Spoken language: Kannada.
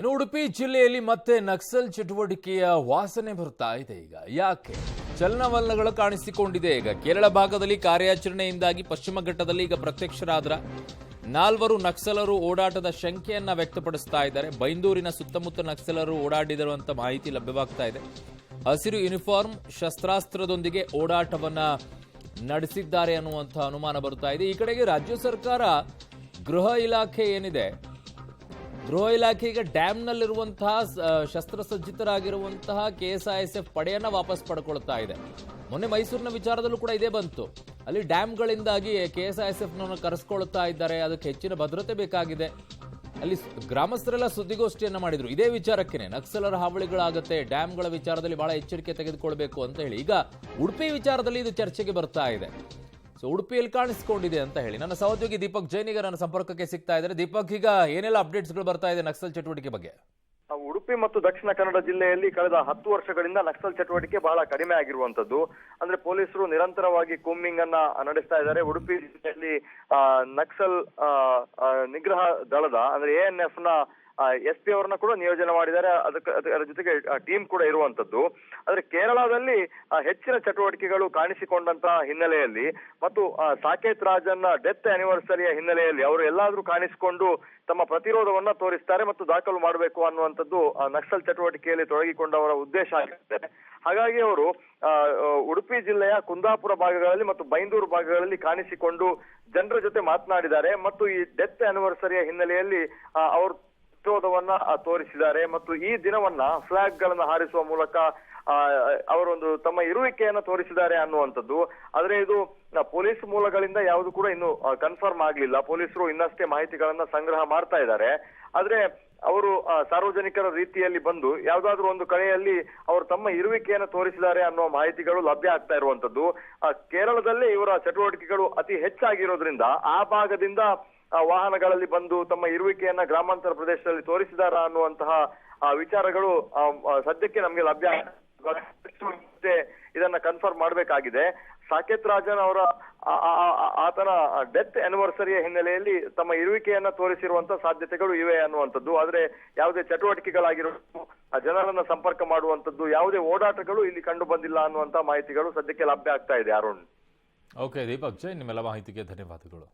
ಇನ್ನು ಉಡುಪಿ ಜಿಲ್ಲೆಯಲ್ಲಿ ಮತ್ತೆ ನಕ್ಸಲ್ ಚಟುವಟಿಕೆಯ ವಾಸನೆ ಬರ್ತಾ ಇದೆ. ಈಗ ಯಾಕೆ ಚಲನವಲನಗಳು ಕಾಣಿಸಿಕೊಂಡಿದೆ. ಈಗ ಕೇರಳ ಭಾಗದಲ್ಲಿ ಕಾರ್ಯಾಚರಣೆಯಿಂದಾಗಿ ಪಶ್ಚಿಮ ಘಟ್ಟದಲ್ಲಿ ಈಗ ಪ್ರತ್ಯಕ್ಷರಾದ್ರ 4 ನಕ್ಸಲರು ಓಡಾಟದ ಶಂಕೆಯನ್ನ ವ್ಯಕ್ತಪಡಿಸ್ತಾ ಇದ್ದಾರೆ. ಬೈಂದೂರಿನ ಸುತ್ತಮುತ್ತ ನಕ್ಸಲರು ಓಡಾಡಿರುವಂತ ಮಾಹಿತಿ ಲಭ್ಯವಾಗ್ತಾ ಇದೆ. ಹಸಿರು ಯೂನಿಫಾರ್ಮ್ ಶಸ್ತ್ರಾಸ್ತ್ರದೊಂದಿಗೆ ಓಡಾಟವನ್ನ ನಡೆಸಿದ್ದಾರೆ ಅನ್ನುವಂಥ ಅನುಮಾನ ಬರ್ತಾ ಇದೆ. ಈ ಕಡೆಗೆ ರಾಜ್ಯ ಸರ್ಕಾರ ಗೃಹ ಇಲಾಖೆ ಏನಿದೆ, ಗೃಹ ಇಲಾಖೆ ಈಗ ಡ್ಯಾಂನಲ್ಲಿರುವಂತಹ ಶಸ್ತ್ರಸಜ್ಜಿತರಾಗಿರುವಂತಹ ಕೆಎಸ್ಐಎಸ್ಎಫ್ ಪಡೆಯನ್ನ ವಾಪಸ್ ಪಡ್ಕೊಳ್ತಾ ಇದೆ. ಮೊನ್ನೆ ಮೈಸೂರಿನ ವಿಚಾರದಲ್ಲೂ ಕೂಡ ಇದೇ ಬಂತು. ಅಲ್ಲಿ ಡ್ಯಾಂಗಳಿಂದಾಗಿ ಕೆಎಸ್ಐಎಸ್ಎಫ್ನನ್ನು ಕರೆಸ್ಕೊಳ್ತಾ ಇದ್ದಾರೆ, ಅದಕ್ಕೆ ಹೆಚ್ಚಿನ ಭದ್ರತೆ ಬೇಕಾಗಿದೆ. ಅಲ್ಲಿ ಗ್ರಾಮಸ್ಥರೆಲ್ಲ ಸುದ್ದಿಗೋಷ್ಠಿಯನ್ನ ಮಾಡಿದ್ರು ಇದೇ ವಿಚಾರಕ್ಕೆ. ನಕ್ಸಲರ ಹಾವಳಿಗಳಾಗತ್ತೆ, ಡ್ಯಾಂಗಳ ವಿಚಾರದಲ್ಲಿ ಬಹಳ ಎಚ್ಚರಿಕೆ ತೆಗೆದುಕೊಳ್ಬೇಕು ಅಂತ ಹೇಳಿ. ಈಗ ಉಡುಪಿ ವಿಚಾರದಲ್ಲಿ ಇದು ಚರ್ಚೆಗೆ ಬರ್ತಾ ಇದೆ. ಸೊ ಉಡುಪಿಯಲ್ಲಿ ಕಾಣಿಸಿಕೊಂಡಿದೆ ಅಂತ ಹೇಳಿ ನನ್ನ ಸಹೋದ್ಯೋಗಿ ದೀಪಕ್ ಜೈನ್ ಈಗ ನನ್ನ ಸಂಪರ್ಕಕ್ಕೆ ಸಿಗ್ತಾ ಇದ್ದಾರೆ. ದೀಪಕ್, ಈಗ ಏನೆಲ್ಲ ಅಪ್ಡೇಟ್ಸ್ಗಳು ಬರ್ತಾ ಇದೆ ನಕ್ಸಲ್ ಚಟುವಟಿಕೆ ಬಗ್ಗೆ? ಉಡುಪಿ ಮತ್ತು ದಕ್ಷಿಣ ಕನ್ನಡ ಜಿಲ್ಲೆಯಲ್ಲಿ ಕಳೆದ 10 ವರ್ಷಗಳಿಂದ ನಕ್ಸಲ್ ಚಟುವಟಿಕೆ ಬಹಳ ಕಡಿಮೆ ಆಗಿರುವಂತದ್ದು. ಅಂದ್ರೆ ಪೊಲೀಸರು ನಿರಂತರವಾಗಿ ಕೂಂಬಿಂಗ್ ಅನ್ನ ನಡೆಸ್ತಾ ಇದ್ದಾರೆ. ಉಡುಪಿ ಜಿಲ್ಲೆಯಲ್ಲಿ ನಕ್ಸಲ್ ನಿಗ್ರಹ ದಳದ ಅಂದ್ರೆ ANF ನ SP ಅವರನ್ನ ಕೂಡ ನಿಯೋಜನೆ ಮಾಡಿದ್ದಾರೆ. ಅದರ ಜೊತೆಗೆ ಟೀಮ್ ಕೂಡ ಇರುವಂತದ್ದು. ಆದ್ರೆ ಕೇರಳದಲ್ಲಿ ಹೆಚ್ಚಿನ ಚಟುವಟಿಕೆಗಳು ಕಾಣಿಸಿಕೊಂಡಂತಹ ಹಿನ್ನೆಲೆಯಲ್ಲಿ ಮತ್ತು ಸಾಕೇತ್ ರಾಜನ್ನ ಡೆತ್ ಆನಿವರ್ಸರಿಯ ಹಿನ್ನೆಲೆಯಲ್ಲಿ ಅವರು ಎಲ್ಲಾದ್ರೂ ಕಾಣಿಸಿಕೊಂಡು ತಮ್ಮ ಪ್ರತಿರೋಧವನ್ನ ತೋರಿಸ್ತಾರೆ ಮತ್ತು ದಾಖಲು ಮಾಡಬೇಕು ಅನ್ನುವಂಥದ್ದು ನಕ್ಸಲ್ ಚಟುವಟಿಕೆಯಲ್ಲಿ ತೊಡಗಿಕೊಂಡವರ ಉದ್ದೇಶ ಆಗಿರುತ್ತೆ. ಹಾಗಾಗಿ ಅವರು ಉಡುಪಿ ಜಿಲ್ಲೆಯ ಕುಂದಾಪುರ ಭಾಗಗಳಲ್ಲಿ ಮತ್ತು ಬೈಂದೂರು ಭಾಗಗಳಲ್ಲಿ ಕಾಣಿಸಿಕೊಂಡು ಜನರ ಜೊತೆ ಮಾತನಾಡಿದ್ದಾರೆ ಮತ್ತು ಈ ಡೆತ್ ಆನಿವರ್ಸರಿಯ ಹಿನ್ನೆಲೆಯಲ್ಲಿ ಅವರು ಪ್ರತಿರೋಧವನ್ನ ತೋರಿಸಿದ್ದಾರೆ ಮತ್ತು ಈ ದಿನವನ್ನ ಫ್ಲಾಗ್ ಗಳನ್ನ ಹಾರಿಸುವ ಮೂಲಕ ಅವರೊಂದು ತಮ್ಮ ಇರುವಿಕೆಯನ್ನ ತೋರಿಸಿದ್ದಾರೆ ಅನ್ನುವಂಥದ್ದು. ಆದ್ರೆ ಇದು ಪೊಲೀಸ್ ಮೂಲಗಳಿಂದ ಯಾವುದು ಕೂಡ ಇನ್ನು ಕನ್ಫರ್ಮ್ ಆಗ್ಲಿಲ್ಲ. ಪೊಲೀಸರು ಇನ್ನಷ್ಟೇ ಮಾಹಿತಿಗಳನ್ನ ಸಂಗ್ರಹ ಮಾಡ್ತಾ ಇದ್ದಾರೆ. ಆದ್ರೆ ಅವರು ಸಾರ್ವಜನಿಕರ ರೀತಿಯಲ್ಲಿ ಬಂದು ಯಾವ್ದಾದ್ರು ಒಂದು ಕಡೆಯಲ್ಲಿ ಅವರು ತಮ್ಮ ಇರುವಿಕೆಯನ್ನು ತೋರಿಸಿದ್ದಾರೆ ಅನ್ನುವ ಮಾಹಿತಿಗಳು ಲಭ್ಯ ಆಗ್ತಾ ಇರುವಂತದ್ದು. ಕೇರಳದಲ್ಲಿ ಇವರ ಚಟುವಟಿಕೆಗಳು ಅತಿ ಹೆಚ್ಚಾಗಿರೋದ್ರಿಂದ ಆ ಭಾಗದಿಂದ ವಾಹನಗಳಲ್ಲಿ ಬಂದು ತಮ್ಮ ಇರುವಿಕೆಯನ್ನ ಗ್ರಾಮಾಂತರ ಪ್ರದೇಶದಲ್ಲಿ ತೋರಿಸಿದಾರ ಅನ್ನುವಂತಹ ವಿಚಾರಗಳು ಸದ್ಯಕ್ಕೆ ನಮಗೆ ಲಭ್ಯ. ಇದನ್ನ ಕನ್ಫರ್ಮ್ ಮಾಡಬೇಕಾಗಿದೆ. ಸಾಕೇತ್ ರಾಜನ್ ಅವರ ಆತನ ಡೆತ್ ಆನಿವರ್ಸರಿಯ ಹಿನ್ನೆಲೆಯಲ್ಲಿ ತಮ್ಮ ಇರುವಿಕೆಯನ್ನ ತೋರಿಸಿರುವಂತಹ ಸಾಧ್ಯತೆಗಳು ಇವೆ ಅನ್ನುವಂಥದ್ದು. ಆದ್ರೆ ಯಾವುದೇ ಚಟುವಟಿಕೆಗಳಾಗಿರೋದು, ಜನರನ್ನ ಸಂಪರ್ಕ ಮಾಡುವಂತದ್ದು, ಯಾವುದೇ ಓಡಾಟಗಳು ಇಲ್ಲಿ ಕಂಡು ಬಂದಿಲ್ಲ ಅನ್ನುವಂತಹ ಮಾಹಿತಿಗಳು ಸದ್ಯಕ್ಕೆ ಲಭ್ಯ ಆಗ್ತಾ ಇದೆ. ಅರುಣ್. ಓಕೆ ದೀಪಕ್ ಜೈನ್, ನಿಮ್ಮೆಲ್ಲ ಮಾಹಿತಿಗೆ ಧನ್ಯವಾದಗಳು.